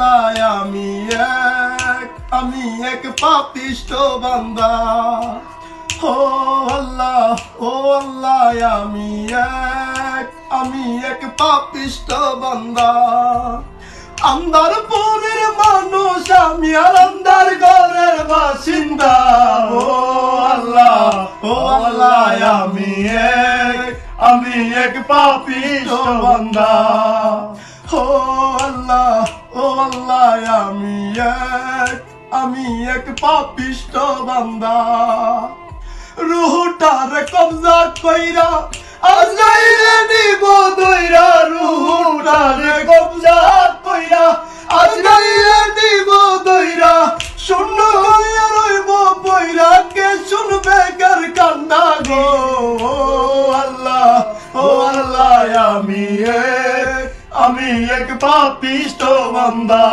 আল্লাহ আমি এক পাপিষ্ঠ বান্দা। ও আল্লাহ আমি এক পাপিষ্ঠ বান্দা। আন্দারপুরের মানুষ আমি, আর আন্দার ঘরের বাসিন্দা। ও আল্লাহ আমি এক পাপিষ্ঠ বান্দা। ও আল্লাহ আমি এক পাপিষ্ঠ বান্দা। রুহটার কবজা কইরা আজরাইলে নিব দইরা। রুহটার কবজা কইরা আজরাইলে নিব দইরা। শূন্য হইয়া রইব বইরা, কে শুনবে কার কান্না গো। ও আল্লাহ আমি এক পাপিষ্ঠ বান্দা।